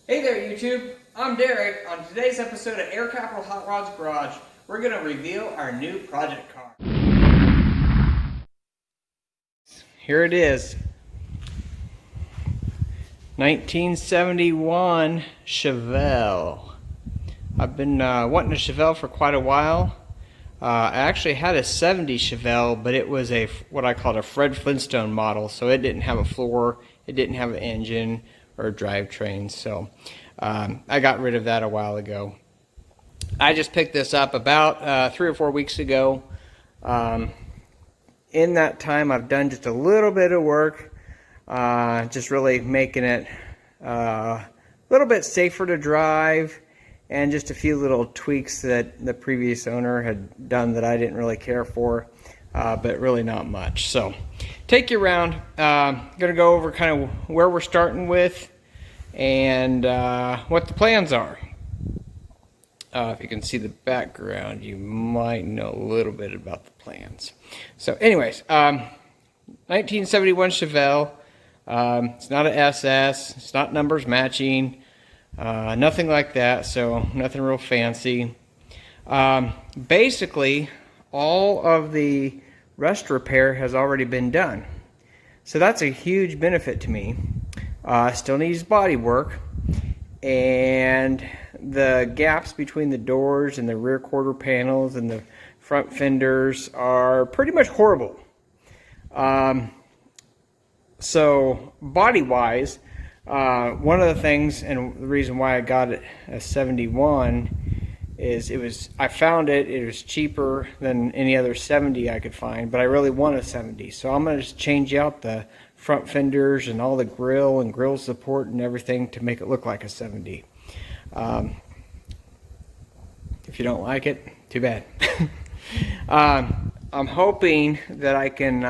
Hey there YouTube, I'm Derek. On today's episode of Air Capital Hot Rods Garage, we're going to reveal our new project car. Here it is. 1971 Chevelle. I've been wanting a Chevelle for quite a while. I actually had a 70 Chevelle, but it was what I called a Fred Flintstone model, so it didn't have a floor, it didn't have an engine or a drivetrain, so I got rid of that a while ago. I just picked this up about 3 or 4 weeks ago. In that time, I've done just a little bit of work, just really making it a little bit safer to drive, and just a few little tweaks that the previous owner had done that I didn't really care for, but really not much. So take you around. Gonna go over kind of where we're starting with and what the plans are. If you can see the background, you might know a little bit about the plans. So anyways, 1971 Chevelle. It's not an SS, it's not numbers matching, nothing like that, so nothing real fancy. Basically, all of the rust repair has already been done. So that's a huge benefit to me. Still needs body work, and the gaps between the doors and the rear quarter panels and the front fenders are pretty much horrible. So body-wise, one of the things, and the reason why I got it a 71 is I found it was cheaper than any other 70 I could find, but I really want a 70. So I'm going to just change out the front fenders and all the grill and grill support and everything to make it look like a 70. If you don't like it, too bad. I'm hoping that I can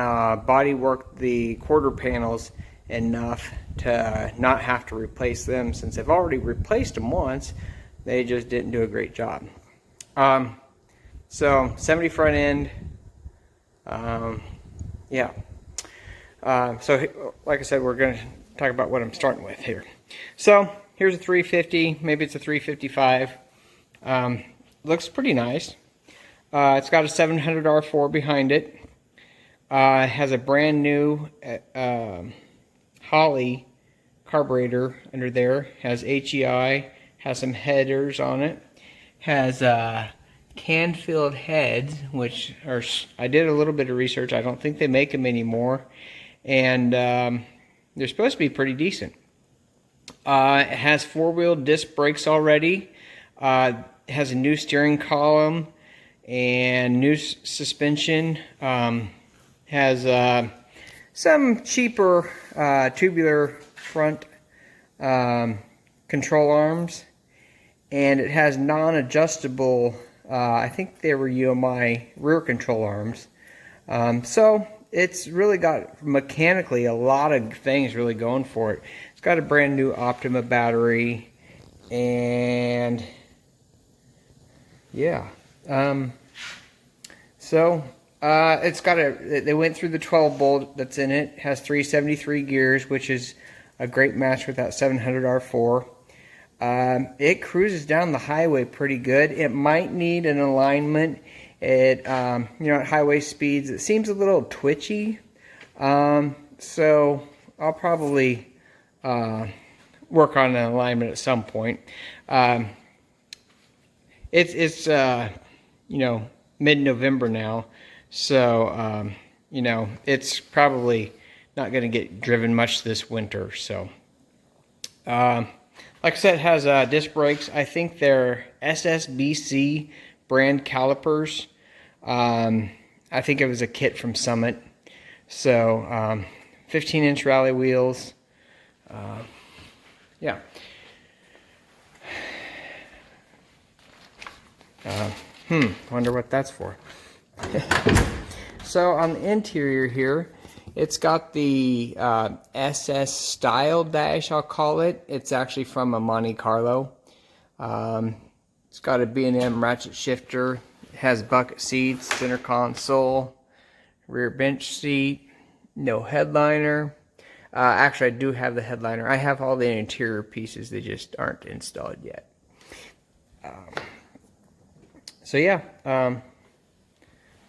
body work the quarter panels enough to not have to replace them, since I've already replaced them once. They just didn't do a great job. So 70 front end, yeah. So like I said, we're going to talk about what I'm starting with here. So here's a 350, maybe it's a 355. Looks pretty nice. It's got a 700 R4 behind it. It has a brand new Holley carburetor under there. Has HEI. Has some headers on it. Has Canfield heads, which are, I did a little bit of research. I don't think they make them anymore, and they're supposed to be pretty decent. It has 4-wheel disc brakes already. It has a new steering column and new suspension. Has some cheaper tubular front control arms, and it has non-adjustable, I think they were UMI rear control arms. So it's really got mechanically a lot of things really going for it. It's got a brand new Optima battery, and yeah. It's got they went through the 12 bolt that's in it. Has 373 gears, which is a great match with that 700 R4. It cruises down the highway pretty good. It might need an alignment. At highway speeds, it seems a little twitchy. So I'll probably work on an alignment at some point. It's mid-November now, so it's probably not going to get driven much this winter. So like I said, it has disc brakes. I think they're SSBC brand calipers. I think it was a kit from Summit. So 15-inch rally wheels. Yeah. Wonder what that's for. So on the interior here, it's got the SS style dash, I'll call it. It's actually from a Monte Carlo. It's got a B&M ratchet shifter. It has bucket seats, center console, rear bench seat, no headliner. Actually, I do have the headliner. I have all the interior pieces. They just aren't installed yet. So yeah,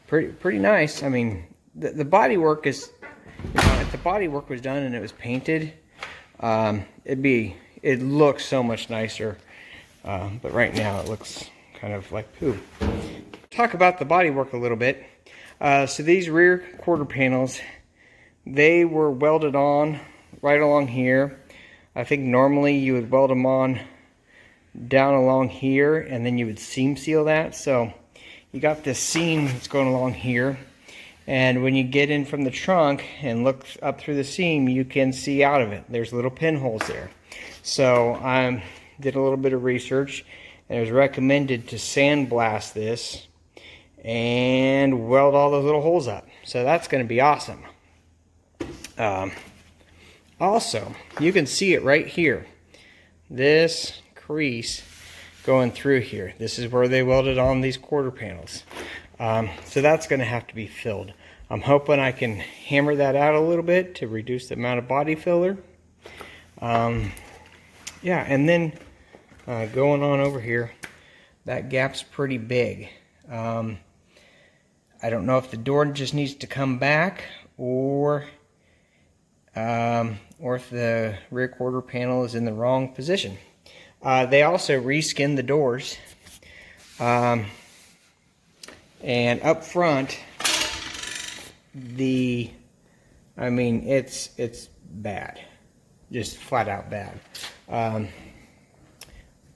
pretty nice. I mean, the body work is, if the body work was done and it was painted, it looks so much nicer. But right now it looks kind of like poo. Talk about the body work a little bit. So these rear quarter panels, they were welded on right along here. I think normally you would weld them on down along here, and then you would seam seal that. So you got this seam that's going along here, and when you get in from the trunk and look up through the seam, you can see out of it. There's little pinholes there. So I did a little bit of research, and it was recommended to sandblast this and weld all those little holes up. So that's going to be awesome. Also, you can see it right here. This crease going through here. This is where they welded on these quarter panels. So that's going to have to be filled. I'm hoping I can hammer that out a little bit to reduce the amount of body filler. Yeah, and then going on over here, that gap's pretty big. I don't know if the door just needs to come back, or if the rear quarter panel is in the wrong position. They also reskinned the doors, and up front, I mean, it's bad, just flat out bad. I'm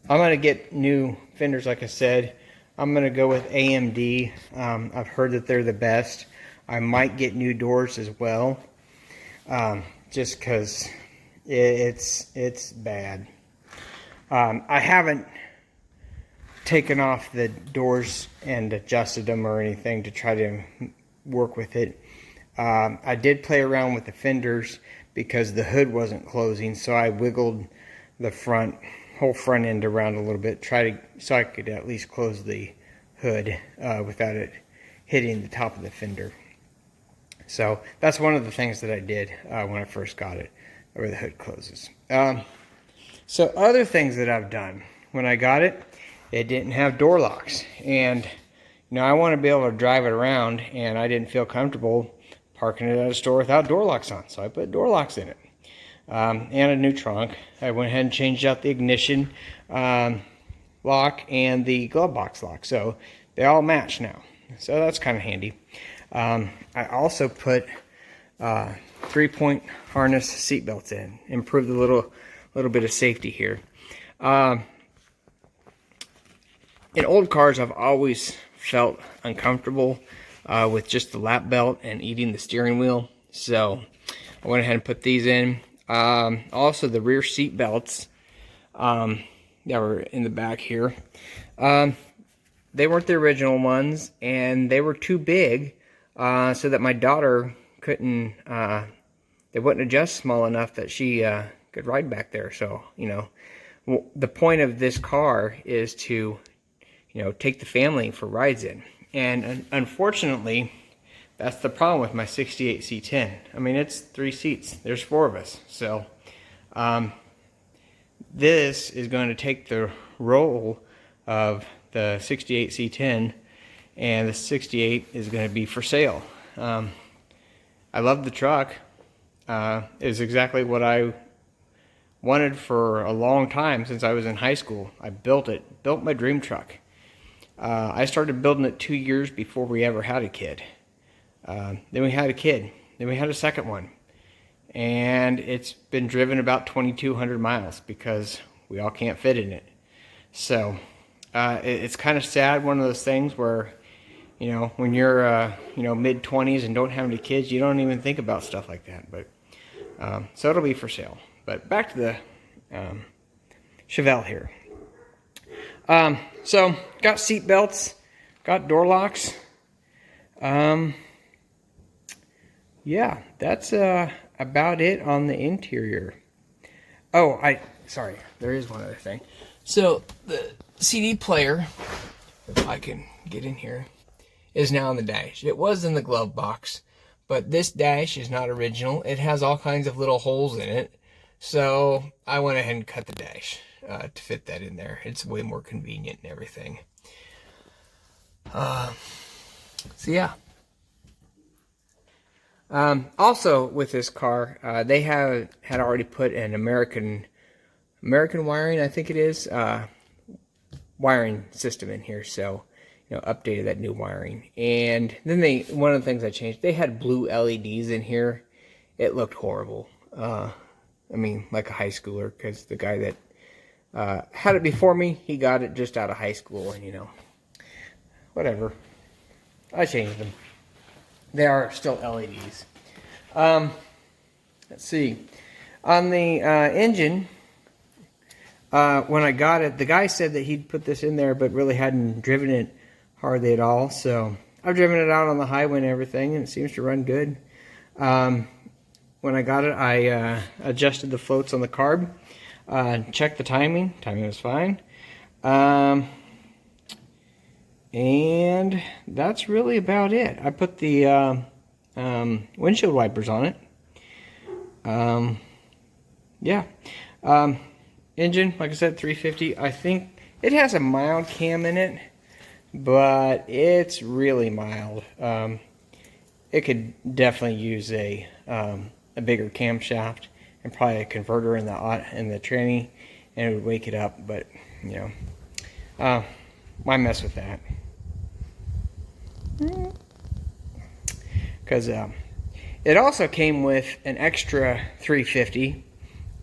gonna get new fenders, like I said. I'm gonna go with AMD. I've heard that they're the best. I might get new doors as well, just because it's bad. I haven't taken off the doors and adjusted them or anything to try to work with it. I did play around with the fenders because the hood wasn't closing, so I wiggled the whole front end around a little bit, so I could at least close the hood without it hitting the top of the fender. So that's one of the things that I did when I first got it, where the hood closes. So other things that I've done, when I got it, it didn't have door locks, and I want to be able to drive it around, and I didn't feel comfortable parking it at a store without door locks on, so I put door locks in it. And a new trunk. I went ahead and changed out the ignition lock and the glove box lock, so they all match now, so that's kind of handy. I also put 3-point harness seat belts in, improved a little bit of safety here. In old cars, I've always felt uncomfortable with just the lap belt and eating the steering wheel, so I went ahead and put these in. Also the rear seat belts that were in the back here, they weren't the original ones, and they were too big so that my daughter couldn't, they wouldn't adjust small enough that she could ride back there. So the point of this car is to take the family for rides in, and unfortunately that's the problem with my 68 C10. I mean, it's 3 seats. There's 4 of us. So this is going to take the role of the 68 C10, and the 68 is going to be for sale. I love the truck. It's exactly what I wanted for a long time since I was in high school. I built my dream truck. I started building it 2 years before we ever had a kid. Then we had a kid. Then we had a second one. And it's been driven about 2,200 miles because we all can't fit in it. So it's kind of sad, one of those things where, when you're, mid-20s and don't have any kids, you don't even think about stuff like that. But so it'll be for sale. But back to the Chevelle here. So got seat belts, got door locks. Yeah, that's about it on the interior. Oh, sorry, there is one other thing. So the CD player, if I can get in here, is now on the dash. It was in the glove box, But this dash is not original. It has all kinds of little holes in it. So I went ahead and cut the dash to fit that in there. It's way more convenient and everything. So yeah. Also with this car, they had already put an American wiring, I think it is, wiring system in here. So, updated that new wiring. And then one of the things I changed, they had blue LEDs in here. It looked horrible. I mean, like a high schooler, because the guy that had it before me, he got it just out of high school, and whatever. I changed them. They are still LEDs. Let's see. On the engine, when I got it, the guy said that he'd put this in there, but really hadn't driven it hardly at all. So I've driven it out on the highway and everything, and it seems to run good. When I got it, I adjusted the floats on the carb, checked the timing. Timing was fine. And that's really about it. I put the windshield wipers on it. Yeah. Engine, like I said, 350. I think it has a mild cam in it, but it's really mild. It could definitely use a bigger camshaft and probably a converter in the tranny, and it would wake it up. But why mess with that? Because it also came with an extra 350.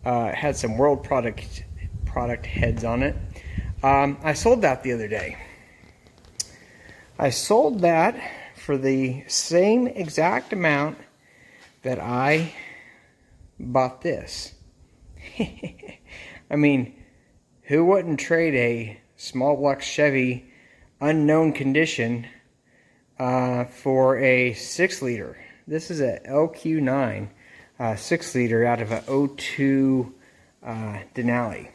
It had some World product heads on it. I sold that the other day. I sold that for the same exact amount that I bought this. I mean, who wouldn't trade a small block Chevy unknown condition for a 6-liter? This is a LQ9 6-liter out of an 02 Denali.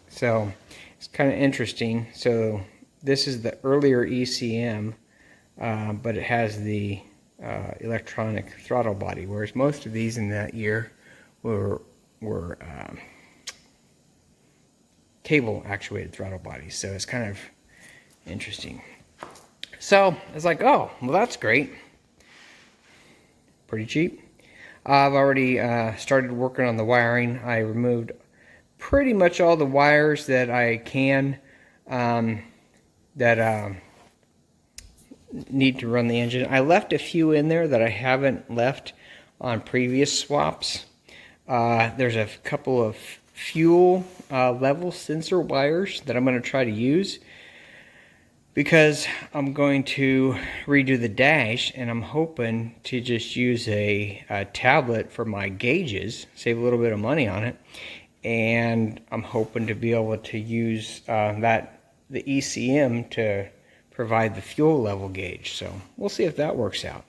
So it's kind of interesting. So this is the earlier ECM, but it has the electronic throttle body, whereas most of these in that year were cable actuated throttle bodies. So it's kind of interesting. So it's like, oh, well, that's great. Pretty cheap. I've already started working on the wiring. I removed pretty much all the wires that I can that need to run the engine. I left a few in there that I haven't left on previous swaps. There's a couple of fuel level sensor wires that I'm going to try to use, because I'm going to redo the dash, and I'm hoping to just use a tablet for my gauges, save a little bit of money on it, and I'm hoping to be able to use the ECM to provide the fuel level gauge. So we'll see if that works out.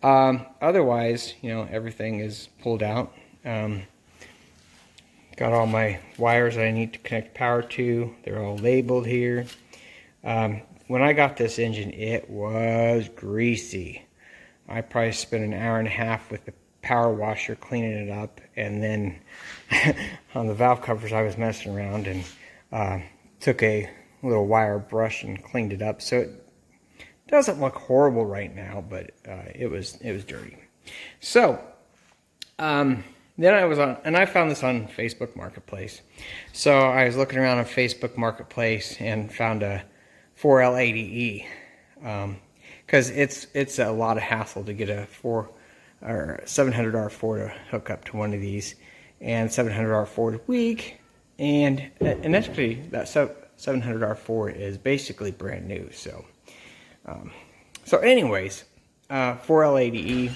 Otherwise, everything is pulled out. Got all my wires that I need to connect power to. They're all labeled here. When I got this engine, it was greasy. I probably spent an hour and a half with the power washer cleaning it up, and then on the valve covers I was messing around and took a little wire brush and cleaned it up. So it doesn't look horrible right now, but it was dirty. So then I was on, and I found this on Facebook Marketplace. So I was looking around on Facebook Marketplace and found a 4L80E, because it's a lot of hassle to get a 700R4 to hook up to one of these, and 700R4 is weak, and actually that 700R4 is basically brand new. So anyways, 4L80E,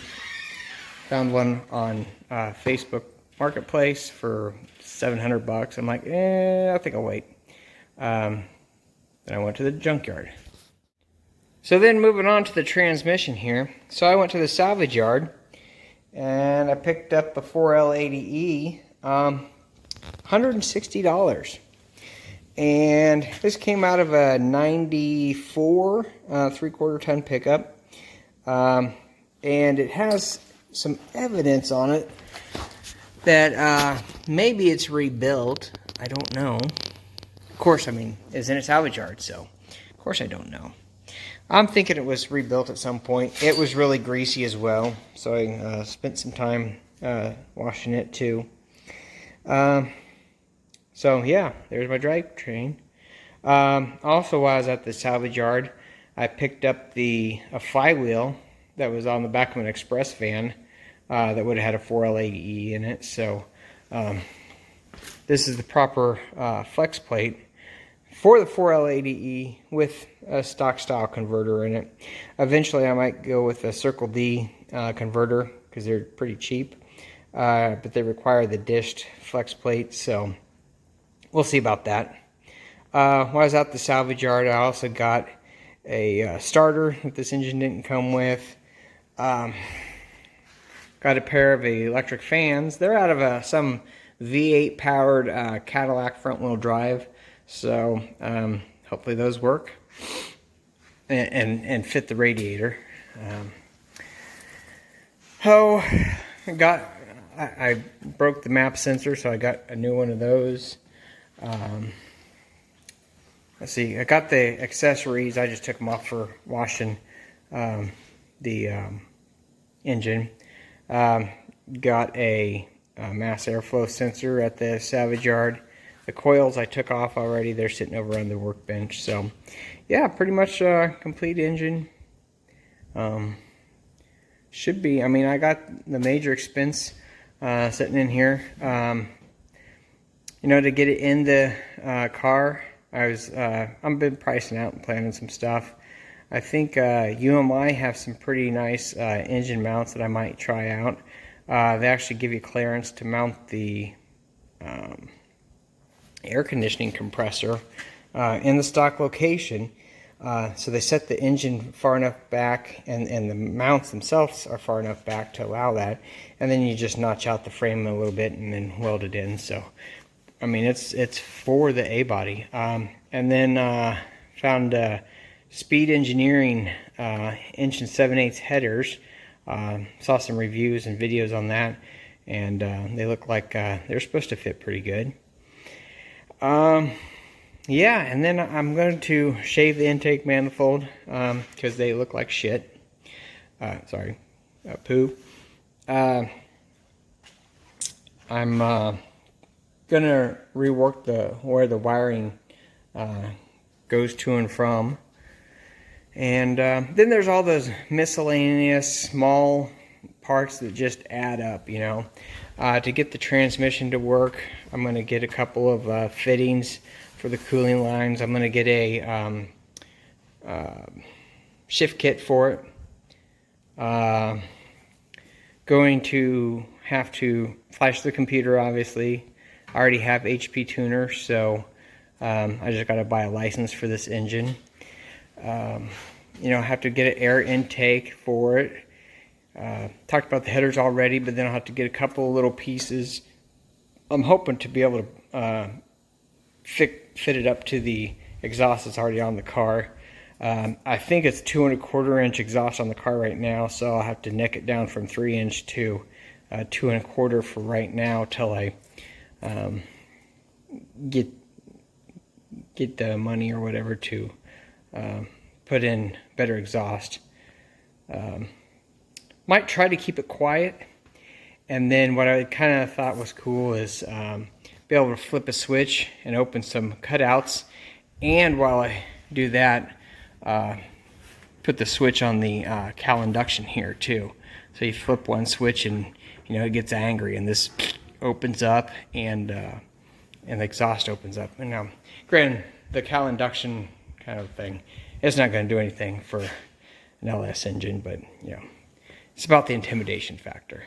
found one on Facebook Marketplace for $700. I'm like, I think I'll wait. Then I went to the junkyard. So then moving on to the transmission here. So I went to the salvage yard and I picked up a 4L80E, $160. And this came out of a 94 3/4 ton pickup. and it has some evidence on it that maybe it's rebuilt. I don't know. Of course, I mean, it's in a salvage yard, so of course I don't know. I'm thinking it was rebuilt at some point. It was really greasy as well, so I spent some time washing it too. So yeah, there's my drivetrain. Also, while I was at the salvage yard, I picked up a flywheel that was on the back of an express van that would have had a 4L80E in it. So this is the proper flex plate for the 4L80E with a stock style converter in it. Eventually I might go with a Circle D converter because they're pretty cheap, but they require the dished flex plate, so we'll see about that. While I was at the salvage yard, I also got a starter that this engine didn't come with. Got a pair of electric fans. They're out of some V8 powered Cadillac front wheel drive. So hopefully those work and fit the radiator. I broke the map sensor, so I got a new one of those. Let's see, I got the accessories. I just took them off for washing the engine. Got a mass airflow sensor at the salvage yard. The coils I took off already. They're sitting over on the workbench. So, yeah, pretty much a complete engine. Should be. I mean, I got the major expense sitting in here. You know, to get it in the car, I've been pricing out and planning some stuff. I think UMI have some pretty nice engine mounts that I might try out. They actually give you clearance to mount the air conditioning compressor in the stock location. So they set the engine far enough back, and the mounts themselves are far enough back to allow that. And then you just notch out the frame a little bit and then weld it in. So, I mean, it's for the A-body. And then found Speed Engineering inch and 7/8 headers. Saw some reviews and videos on that, and they look like they're supposed to fit pretty good. Yeah, and then I'm going to shave the intake manifold because they look like shit. Sorry, poo. I'm gonna rework where the wiring goes to and from. And then there's all those miscellaneous small parts that just add up, you know. To get the transmission to work, I'm going to get a couple of fittings for the cooling lines. I'm going to get a shift kit for it. Going to have to flash the computer, obviously. I already have HP Tuner, so I just got to buy a license for this engine. You know, I have to get an air intake for it. Talked about the headers already, but then I'll have to get a couple of little pieces. I'm hoping to be able to fit it up to the exhaust that's already on the car. I think it's 2 1/4 inch exhaust on the car right now, so I'll have to nick it down from 3 inch to 2 1/4 for right now till I get the money or whatever to put in better exhaust. Might try to keep it quiet, and then what I kind of thought was cool is be able to flip a switch and open some cutouts, and while I do that, put the switch on the cal induction here too. So you flip one switch and you know it gets angry, and this opens up and the exhaust opens up. And now, granted, the cal induction kind of thing, it's not going to do anything for an LS engine, but you know, it's about the intimidation factor.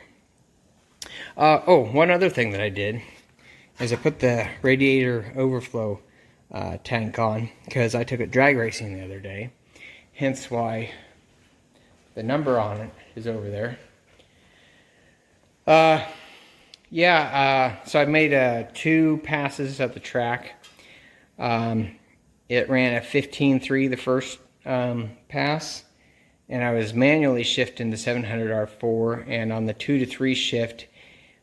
Oh, one other thing that I did is I put the radiator overflow tank on because I took it drag racing the other day, hence why the number on it is over there. So I made 2 passes at the track. It ran at 15.3 the first pass, and I was manually shifting the 700 R4, and on the 2 to 3 shift,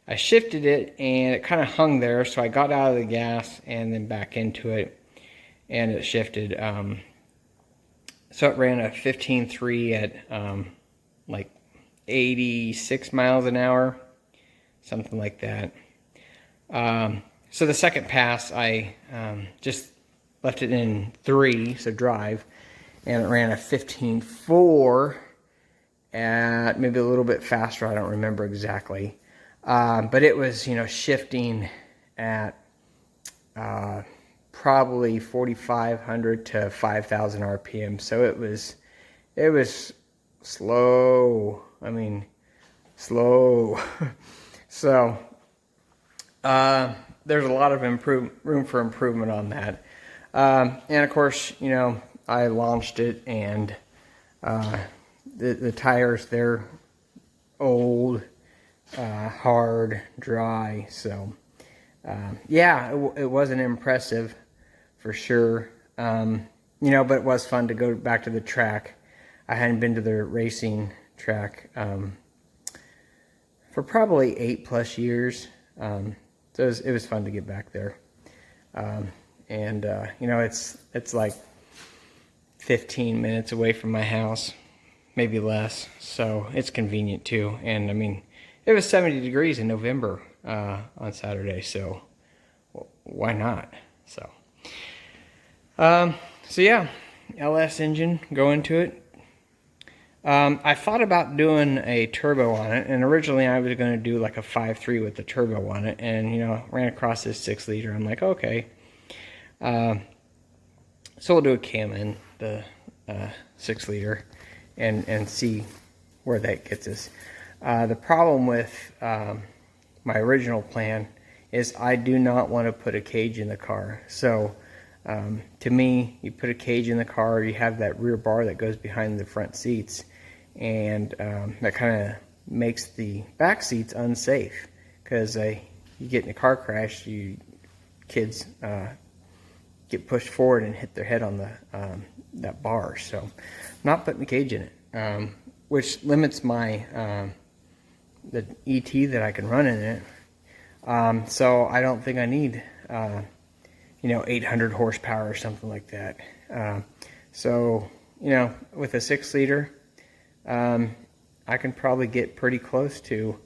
I shifted it and it kind of hung there, so I got out of the gas and then back into it, and it shifted. So it ran a 15.3 at like 86 miles an hour, something like that. So the second pass, I just left it in 3, so drive, and it ran a 15.4 at maybe a little bit faster. I don't remember exactly. But it was, shifting at probably 4,500 to 5,000 RPM. So it was slow. I mean, slow. So there's a lot of room for improvement on that. And of course, I launched it, and the tires, they're old, hard, dry. So yeah, it wasn't impressive for sure. But it was fun to go back to the track. I hadn't been to the racing track for probably 8+ years. So it was fun to get back there. It's like 15 minutes away from my house, maybe less. So it's convenient too. And I mean, it was 70 degrees in November on Saturday, so why not? So yeah, LS engine, go into it. I thought about doing a turbo on it, and originally I was going to do like a 5.3 with the turbo on it, and ran across this 6-liter. I'm like, okay, so we'll do a cam in the 6-liter and see where that gets us. The problem with my original plan is I do not want to put a cage in the car. So to me, you put a cage in the car, you have that rear bar that goes behind the front seats, and that kind of makes the back seats unsafe, because you get in a car crash, kids get pushed forward and hit their head on that bar. So I'm not putting a cage in it, which limits my the ET that I can run in it. So I don't think I need 800 horsepower or something like that. So with a 6-liter, I can probably get pretty close to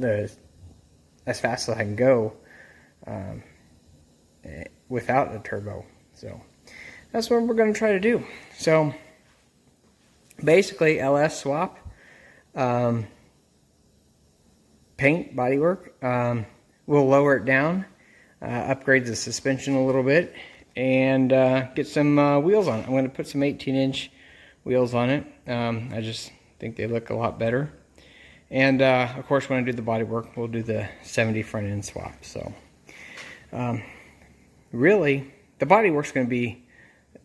as fast as I can go without a turbo. So that's what we're going to try to do. So basically, LS swap, paint, bodywork. We'll lower it down, upgrade the suspension a little bit, and get some wheels on it. I'm going to put some 18-inch wheels on it. I just think they look a lot better. And of course, when I do the bodywork, we'll do the 70 front end swap. So really, the bodywork's going to be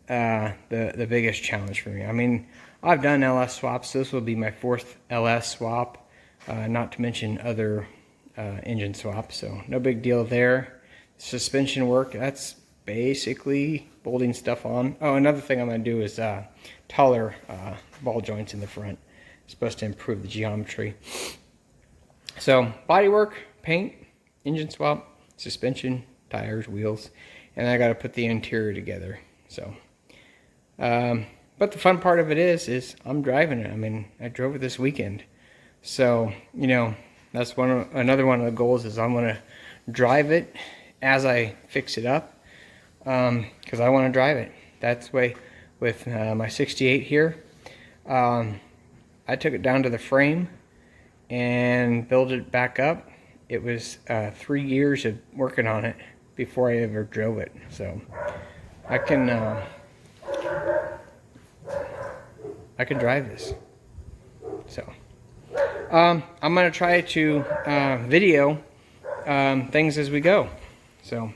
the biggest challenge for me. I mean, I've done LS swaps. This will be my 4th LS swap, not to mention other engine swaps, so no big deal there. Suspension work, that's basically bolting stuff on. Oh, another thing I'm going to do is taller ball joints in the front. It's supposed to improve the geometry. So bodywork, paint, engine swap, suspension, tires, wheels, and I got to put the interior together. So but the fun part of it is I'm driving it. I mean, I drove it this weekend, so that's another one of the goals, is I'm going to drive it as I fix it up, because I want to drive it. That's the way with my 68 here. I took it down to the frame and built it back up. It was 3 years of working on it before I ever drove it. So I can drive this. So I'm going to try to video things as we go. So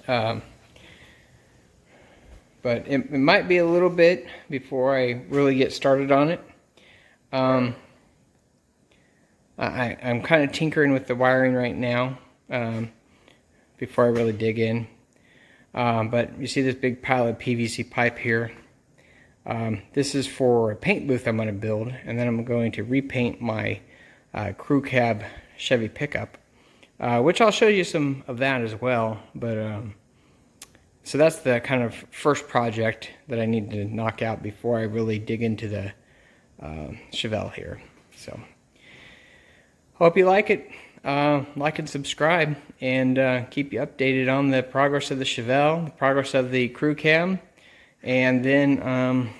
but it might be a little bit before I really get started on it. I'm kind of tinkering with the wiring right now before I really dig in. But you see this big pile of PVC pipe here. This is for a paint booth I'm going to build, and then I'm going to repaint my crew cab Chevy pickup, which I'll show you some of that as well. But so that's the kind of first project that I need to knock out before I really dig into the Chevelle here. So hope you like it. Like and subscribe, and keep you updated on the progress of the Chevelle, the progress of the crew cab, and then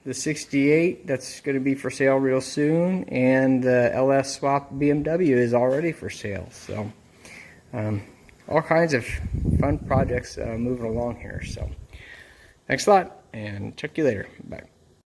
the 68 that's going to be for sale real soon, and the LS swap BMW is already for sale. So all kinds of fun projects moving along here. So thanks a lot, and check you later. Bye.